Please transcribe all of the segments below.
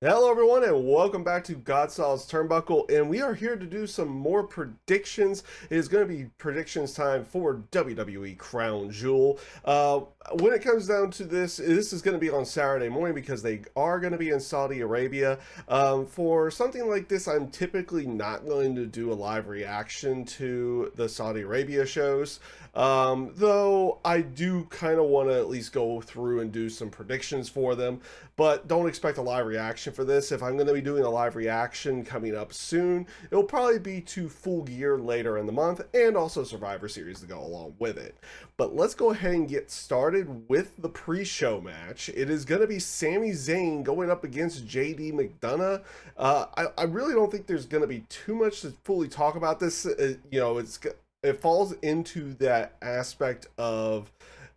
Hello, everyone, and welcome back to Godsaw's Turnbuckle. And we are here to do some more predictions. It is going to be predictions time for WWE Crown Jewel. When it comes down to this is going to be on Saturday morning because they are going to be in Saudi Arabia. For something like this, I'm typically not going to do a live reaction to the Saudi Arabia shows. Though I do kind of want to at least go through and do some predictions for them, but don't expect a live reaction for this. If I'm going to be doing a live reaction coming up soon, it'll probably be to Full Gear later in the month and also Survivor Series to go along with it. But let's go ahead and get started with the pre-show match. It is going to be Sami Zayn going up against JD McDonagh. I really don't think there's going to be too much to fully talk about this. It falls into that aspect of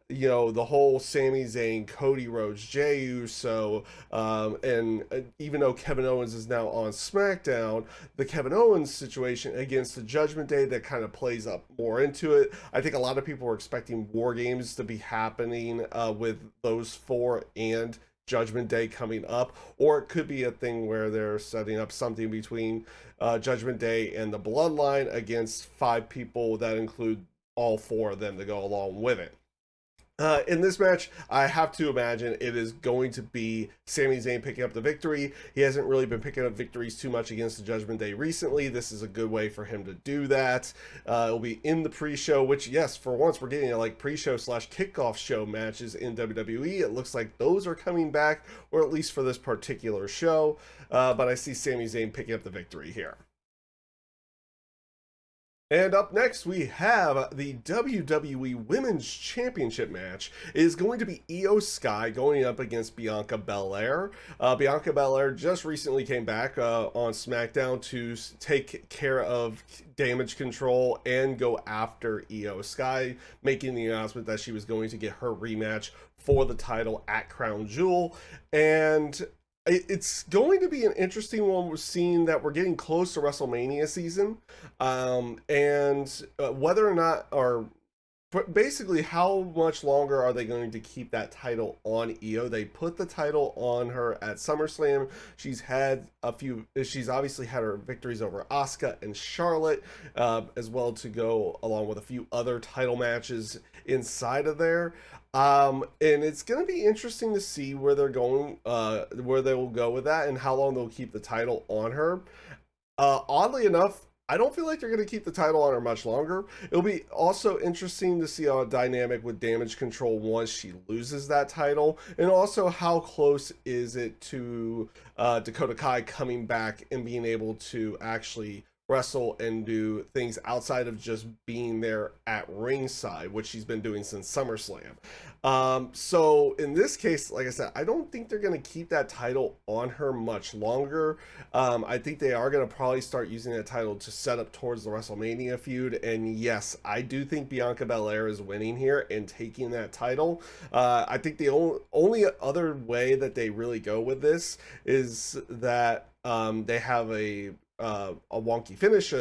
the whole Sami Zayn, Cody Rhodes, Jey Uso, and even though Kevin Owens is now on SmackDown, the Kevin Owens situation against the Judgment Day that kind of plays up more into it. I think a lot of people were expecting War Games to be happening with those four and Judgment Day coming up, or it could be a thing where they're setting up something between Judgment Day and the Bloodline against five people that include all four of them to go along with it. In this match, I have to imagine it is going to be Sami Zayn picking up the victory. He hasn't really been picking up victories too much against the Judgment Day recently. This is a good way for him to do that. It'll be in the pre-show, which, yes, for once, we're getting like pre-show slash kickoff show matches in WWE. It looks like those are coming back, or at least for this particular show. But I see Sami Zayn picking up the victory here. And up next, we have the WWE Women's Championship match. It is going to be Io Sky going up against Bianca Belair. Bianca Belair just recently came back on SmackDown to take care of Damage Control and go after Io Sky, making the announcement that she was going to get her rematch for the title at Crown Jewel. And it's going to be an interesting one. We're seeing that we're getting close to WrestleMania season, and whether or not, or basically how much longer are they going to keep that title on Io? They put the title on her at SummerSlam. She's obviously had her victories over Asuka and Charlotte, as well, to go along with a few other title matches inside of there. And it's going to be interesting to see where they're going, where they will go with that, and how long they'll keep the title on her. Oddly enough, I don't feel like they're going to keep the title on her much longer. It'll be also interesting to see a dynamic with Damage Control once she loses that title, and also how close is it to Dakota Kai coming back and being able to actually wrestle and do things outside of just being there at ringside, which she's been doing since SummerSlam. So in this case, like I said, I don't think they're going to keep that title on her much longer. I think they are going to probably start using that title to set up towards the WrestleMania feud. And yes, I do think Bianca Belair is winning here and taking that title. I think the only other way that they really go with this is that they have a wonky finish,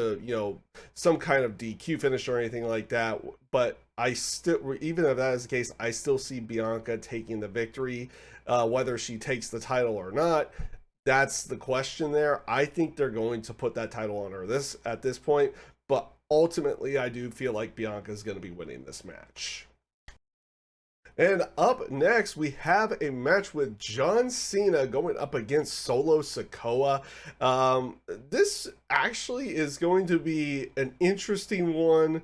some kind of DQ finish or anything like that. But I still, even if that is the case, I still see Bianca taking the victory. Whether she takes the title or not, that's the question there. I think they're going to put that title on her at this point, but ultimately, I do feel like Bianca is going to be winning this match. And up next, we have a match with John Cena going up against Solo Sikoa. This actually is going to be an interesting one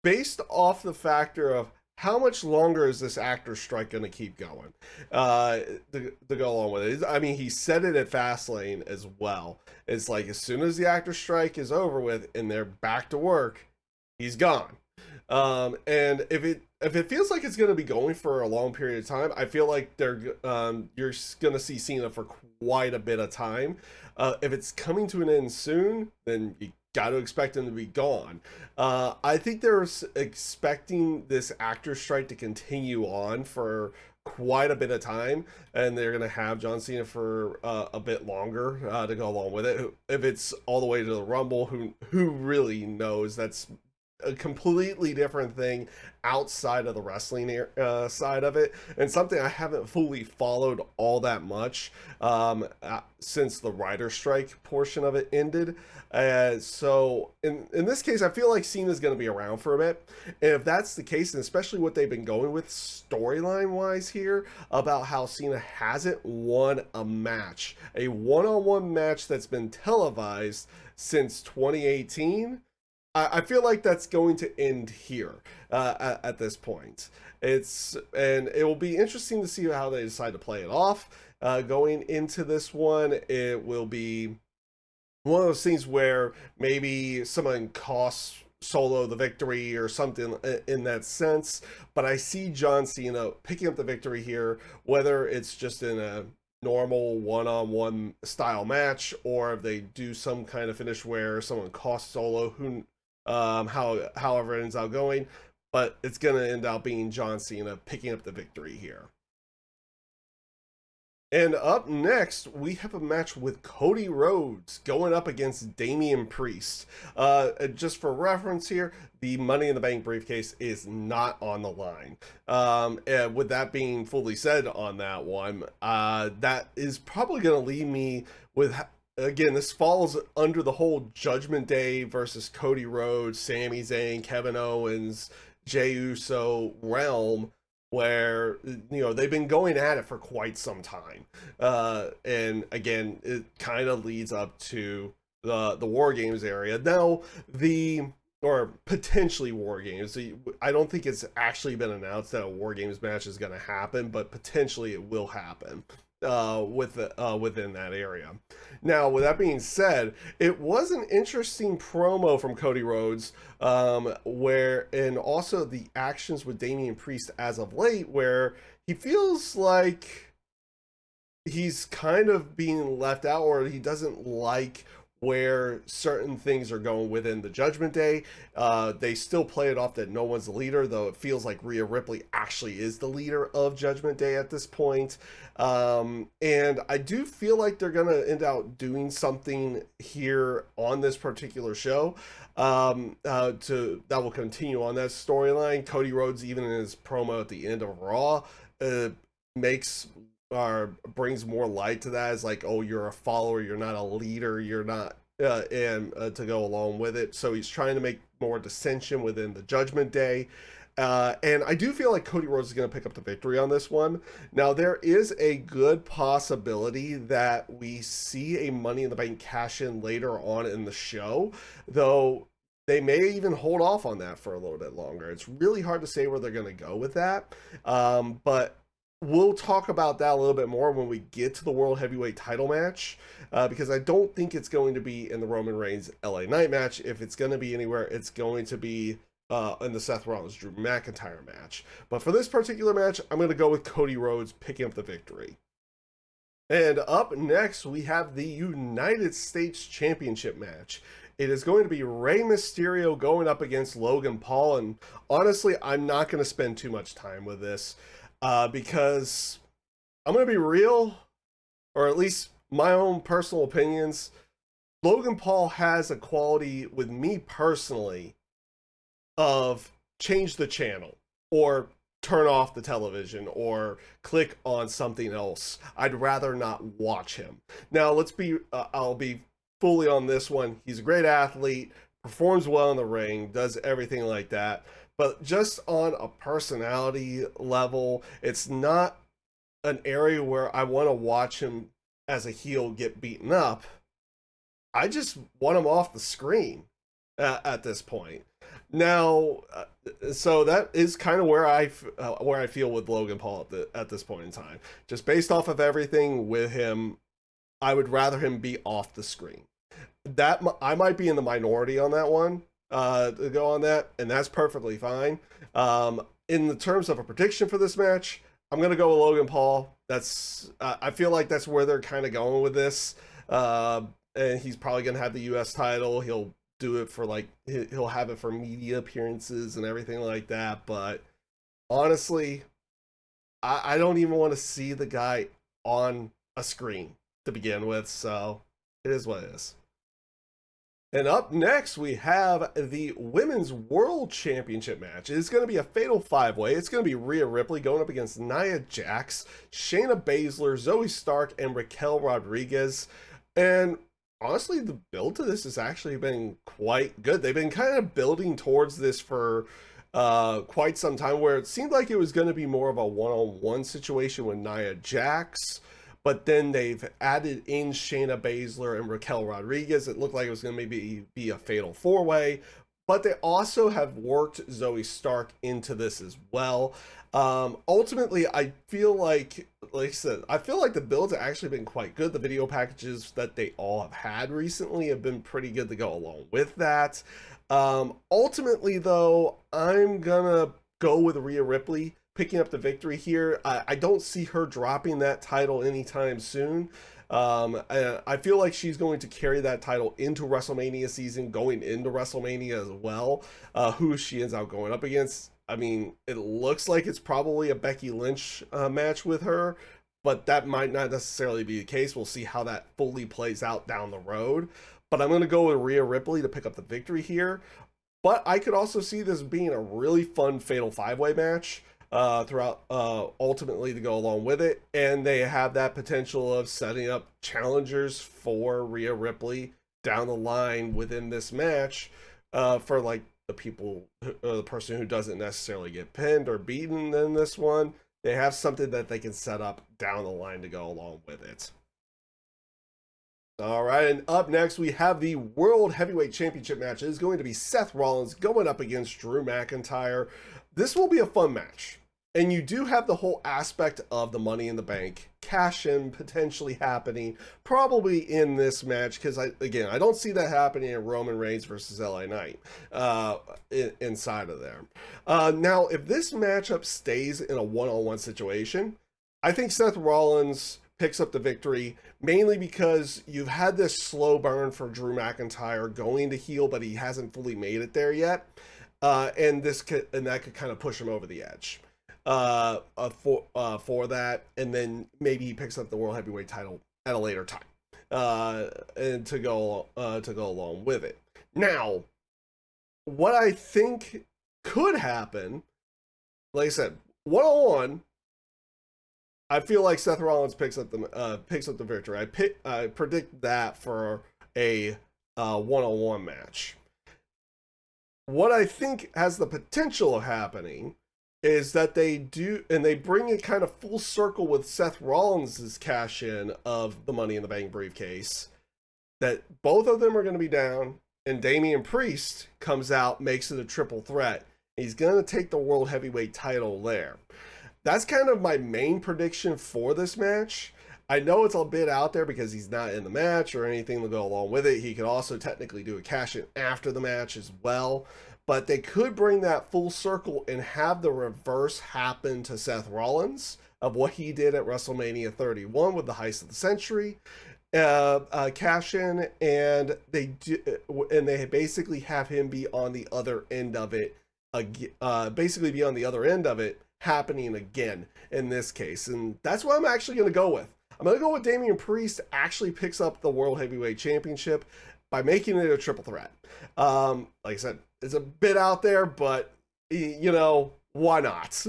based off the factor of how much longer is this actor strike going to keep going to go along with it. I mean, he said it at Fastlane as well. It's like as soon as the actor strike is over with and they're back to work, he's gone. And if it feels like it's going to be going for a long period of time, I feel like you're going to see Cena for quite a bit of time. If it's coming to an end soon, then you got to expect him to be gone. I think they're expecting this actor strike to continue on for quite a bit of time, and they're going to have John Cena for a bit longer to go along with it. If it's all the way to the Rumble, who really knows? That's a completely different thing outside of the wrestling side of it, and something I haven't fully followed all that much since the writer strike portion of it ended. So in this case, I feel like Cena's going to be around for a bit, and if that's the case, and especially what they've been going with storyline wise here about how Cena hasn't won a match, a one-on-one match that's been televised since 2018. I feel like that's going to end here at this point. And it will be interesting to see how they decide to play it off. Going into this one, it will be one of those things where maybe someone costs Solo the victory or something in that sense. But I see John Cena picking up the victory here, whether it's just in a normal one-on-one style match or if they do some kind of finish where someone costs Solo, who however it ends up going, but it's gonna end up being John Cena picking up the victory here. And up next, we have a match with Cody Rhodes going up against Damian Priest. Just for reference here, the Money in the Bank briefcase is not on the line. And with that being fully said on that one, that is probably going to leave me with, again, this falls under the whole Judgment Day versus Cody Rhodes, Sami Zayn, Kevin Owens, Jey Uso realm, where they've been going at it for quite some time, and again it kind of leads up to the War Games area now, or potentially War Games. I don't think it's actually been announced that a War Games match is going to happen, but potentially it will happen within that area. Now, with that being said, it was an interesting promo from Cody Rhodes, and also the actions with Damian Priest as of late, where he feels like he's kind of being left out, or he doesn't like where certain things are going within the Judgment Day. They still play it off that no one's the leader, though it feels like Rhea Ripley actually is the leader of Judgment Day at this point. And I do feel like they're going to end up doing something here on this particular show that will continue on that storyline. Cody Rhodes, even in his promo at the end of Raw, makes or brings more light to that, as like, oh, you're a follower, you're not a leader, you're not and to go along with it. So he's trying to make more dissension within the Judgment Day, and I do feel like Cody Rhodes is going to pick up the victory on this one. Now, there is a good possibility that we see a Money in the Bank cash in later on in the show, though they may even hold off on that for a little bit longer. It's really hard to say where they're going to go with that, but we'll talk about that a little bit more when we get to the World Heavyweight title match, because I don't think it's going to be in the Roman Reigns LA Knight match. If it's going to be anywhere, it's going to be in the Seth Rollins Drew McIntyre match. But for this particular match, I'm going to go with Cody Rhodes picking up the victory. And up next, we have the United States Championship match. It is going to be Rey Mysterio going up against Logan Paul. And honestly, I'm not going to spend too much time with this, because I'm going to be real, or at least my own personal opinions. Logan Paul has a quality with me personally of change the channel, or turn off the television, or click on something else. I'd rather not watch him. Now, I'll be fully on this one. He's a great athlete, performs well in the ring, does everything like that. But just on a personality level, it's not an area where I want to watch him as a heel get beaten up. I just want him off the screen at this point. Now, so that is kind of where I feel with Logan Paul at this point in time. Just based off of everything with him, I would rather him be off the screen. That I might be in the minority on that one, to go on that, and that's perfectly fine. In the terms of a prediction for this match, I'm gonna go with Logan Paul. That's I feel like that's where they're kind of going with this, and he's probably gonna have the U.S. title. He'll do it for he'll have it for media appearances and everything like that. But honestly, I don't even want to see the guy on a screen to begin with. So it is what it is. And up next, we have the Women's World Championship match. It's going to be a fatal five-way. It's going to be Rhea Ripley going up against Nia Jax, Shayna Baszler, Zoe Stark, and Raquel Rodriguez. And honestly, the build to this has actually been quite good. They've been kind of building towards this for quite some time, where it seemed like it was going to be more of a one-on-one situation with Nia Jax. But then they've added in Shayna Baszler and Raquel Rodriguez. It looked like it was going to maybe be a fatal four-way. But they also have worked Zoe Stark into this as well. Ultimately, I feel like I said, I feel like the builds have actually been quite good. The video packages that they all have had recently have been pretty good to go along with that. Ultimately, though, I'm going to go with Rhea Ripley picking up the victory here. I don't see her dropping that title anytime soon. I feel like she's going to carry that title into WrestleMania season, going into WrestleMania as well. Who she ends up going up against, I mean, it looks like it's probably a Becky Lynch match with her, but that might not necessarily be the case. We'll see how that fully plays out down the road. But I'm going to go with Rhea Ripley to pick up the victory here. But I could also see this being a really fun fatal five-way match throughout, ultimately to go along with it. And they have that potential of setting up challengers for Rhea Ripley down the line within this match, for like the person who doesn't necessarily get pinned or beaten in this one. They have something that they can set up down the line to go along with it. All right, and up next we have the World Heavyweight Championship match. It is going to be Seth Rollins going up against Drew McIntyre. This will be a fun match. And you do have the whole aspect of the Money in the Bank cash-in potentially happening, probably in this match, because I don't see that happening in Roman Reigns versus LA Knight inside of there. Now, if this matchup stays in a one-on-one situation, I think Seth Rollins picks up the victory, mainly because you've had this slow burn for Drew McIntyre going to heel, but he hasn't fully made it there yet. And that could kind of push him over the edge for that, and then maybe he picks up the World Heavyweight title at a later time, and to go along with it. Now, what I think could happen, like I said, one-on-one, I feel like Seth Rollins picks up the victory. I predict that for a one-on-one match. What I think has the potential of happening is that they bring it kind of full circle with Seth Rollins' cash in of the Money in the Bank briefcase, that both of them are going to be down, and Damian Priest comes out, makes it a triple threat. He's going to take the World Heavyweight title there. That's kind of my main prediction for this match. I know it's a bit out there because he's not in the match or anything to go along with it. He could also technically do a cash-in after the match as well. But they could bring that full circle and have the reverse happen to Seth Rollins of what he did at WrestleMania 31 with the Heist of the Century cash-in, and they basically have him be on the other end of it, happening again in this case. And that's what I'm actually going to go with. I'm going to go with Damian Priest actually picks up the World Heavyweight Championship by making it a triple threat. Like I said, it's a bit out there, but, you know, why not?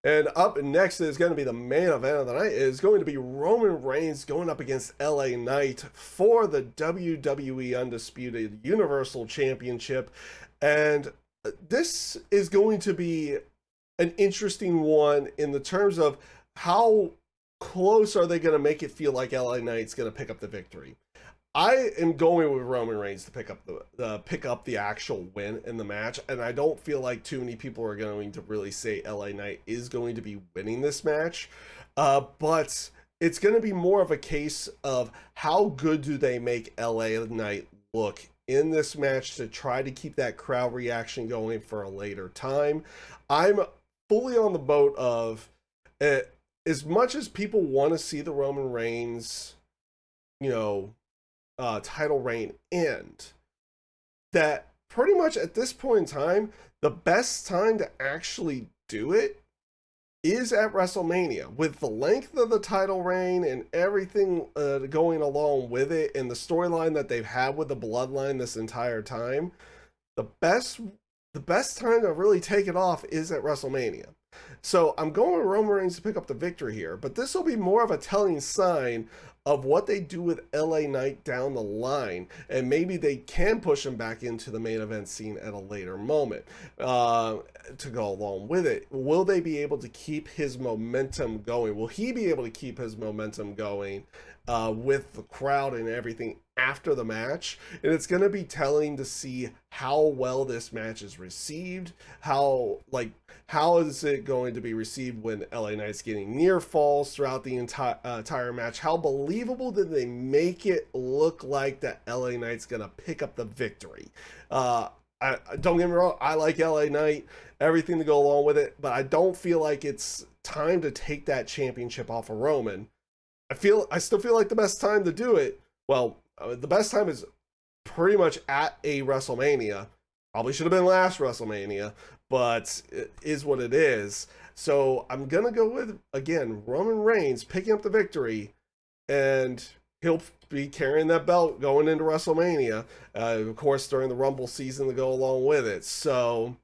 And up next is going to be the main event of the night. It is going to be Roman Reigns going up against LA Knight for the WWE Undisputed Universal Championship. And this is going to be an interesting one in the terms of how close are they going to make it feel like LA Knight's going to pick up the victory. I am going with Roman Reigns to pick up the actual win in the match, and I don't feel like too many people are going to really say LA Knight is going to be winning this match, but it's going to be more of a case of how good do they make LA Knight look in this match to try to keep that crowd reaction going for a later time. I'm fully on the boat of as much as people want to see the Roman Reigns, title reign end, that pretty much at this point in time, the best time to actually do it is at WrestleMania. With the length of the title reign and everything going along with it, and the storyline that they've had with the bloodline this entire time, the best time to really take it off is at WrestleMania. So I'm going with Roman Reigns to pick up the victory here, but this will be more of a telling sign of what they do with LA Knight down the line, and maybe they can push him back into the main event scene at a later moment to go along with it. Will they be able to keep his momentum going? Will he be able to keep his momentum going with the crowd and everything after the match? And it's going to be telling to see how well this match is received. How is it going to be received when LA Knight's getting near falls throughout the entire match? How believable did they make it look like that LA Knight's going to pick up the victory? Don't get me wrong, I like LA Knight, everything to go along with it, but I don't feel like it's time to take that championship off of Roman. I still feel like the best time to do it, well, the best time is pretty much at a WrestleMania. Probably should have been last WrestleMania, but it is what it is. So I'm going to go with, again, Roman Reigns picking up the victory, and he'll be carrying that belt going into WrestleMania, of course, during the Rumble season to go along with it. So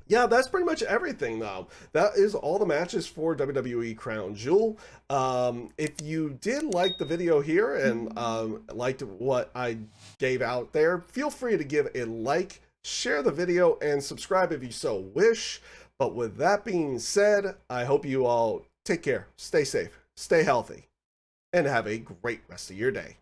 yeah, that's pretty much everything, though. That is all the matches for WWE Crown Jewel. If you did like the video here and liked what I gave out there, feel free to give a like, share the video, and subscribe if you so wish. But with that being said, I hope you all take care, stay safe, stay healthy, and have a great rest of your day.